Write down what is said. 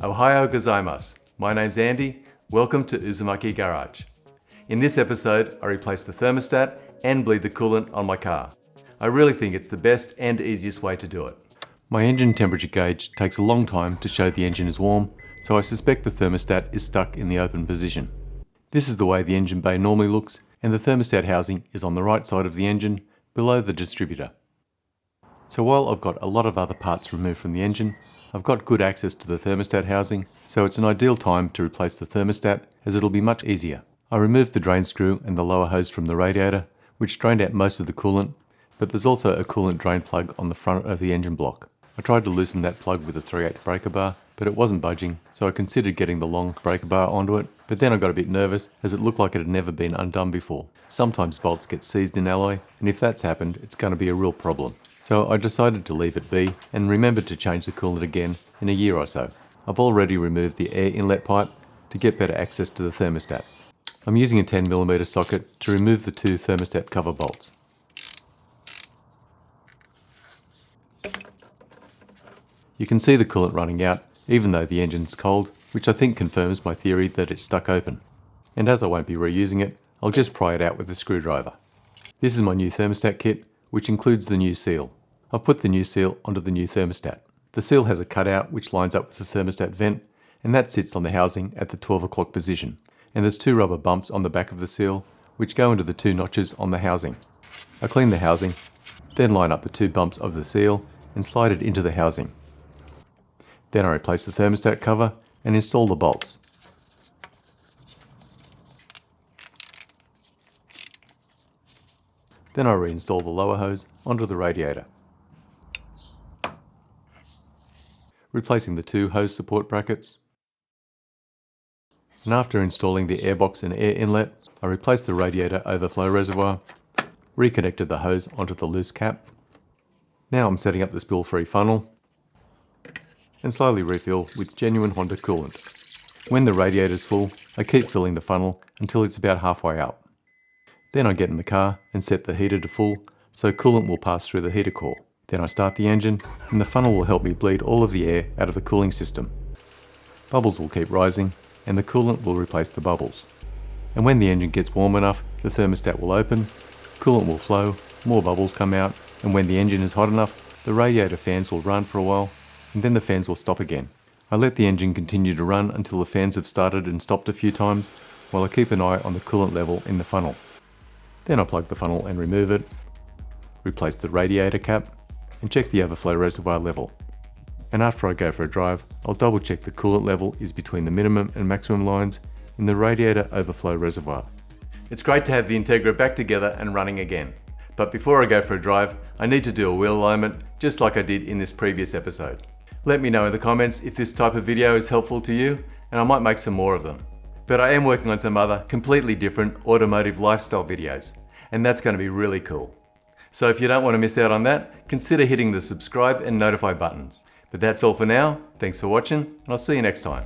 Ohio gozaimasu. My name's Andy. Welcome to Uzumaki Garage. In this episode, I replaced the thermostat and bleed the coolant on my car. I really think it's the best and easiest way to do it. My engine temperature gauge takes a long time to show the engine is warm, so I suspect the thermostat is stuck in the open position. This is the way the engine bay normally looks, and the thermostat housing is on the right side of the engine, below the distributor. So while I've got a lot of other parts removed from the engine, I've got good access to the thermostat housing, so it's an ideal time to replace the thermostat, as it'll be much easier. I removed the drain screw and the lower hose from the radiator, which drained out most of the coolant, but there's also a coolant drain plug on the front of the engine block. I tried to loosen that plug with a 3/8 breaker bar, but it wasn't budging, so I considered getting the long breaker bar onto it, but then I got a bit nervous as it looked like it had never been undone before. Sometimes bolts get seized in alloy, and if that's happened, it's going to be a real problem. So I decided to leave it be and remembered to change the coolant again in a year or so. I've already removed the air inlet pipe to get better access to the thermostat. I'm using a 10mm socket to remove the two thermostat cover bolts. You can see the coolant running out even though the engine's cold, which I think confirms my theory that it's stuck open. And as I won't be reusing it, I'll just pry it out with a screwdriver. This is my new thermostat kit, which includes the new seal. I've put the new seal onto the new thermostat. The seal has a cutout which lines up with the thermostat vent, and that sits on the housing at the 12 o'clock position. And there's two rubber bumps on the back of the seal, which go into the two notches on the housing. I clean the housing, then line up the two bumps of the seal and slide it into the housing. Then I replace the thermostat cover and install the bolts. Then I reinstall the lower hose onto the radiator. Replacing the two hose support brackets. And after installing the airbox and air inlet, I replaced the radiator overflow reservoir, reconnected the hose onto the loose cap. Now I'm setting up the spill-free funnel and slowly refill with genuine Honda coolant. When the radiator is full, I keep filling the funnel until it's about halfway out. Then I get in the car and set the heater to full so coolant will pass through the heater core. Then I start the engine and the funnel will help me bleed all of the air out of the cooling system. Bubbles will keep rising and the coolant will replace the bubbles. And when the engine gets warm enough, the thermostat will open, coolant will flow, more bubbles come out, and when the engine is hot enough, the radiator fans will run for a while and then the fans will stop again. I let the engine continue to run until the fans have started and stopped a few times while I keep an eye on the coolant level in the funnel. Then I plug the funnel and remove it, replace the radiator cap, and check the overflow reservoir level. And after I go for a drive, I'll double check the coolant level is between the minimum and maximum lines in the radiator overflow reservoir. It's great to have the Integra back together and running again. But before I go for a drive, I need to do a wheel alignment just like I did in this previous episode. Let me know in the comments if this type of video is helpful to you, and I might make some more of them. But I am working on some other completely different automotive lifestyle videos, and that's going to be really cool. So if you don't want to miss out on that, consider hitting the subscribe and notify buttons. But that's all for now. Thanks for watching, and I'll see you next time.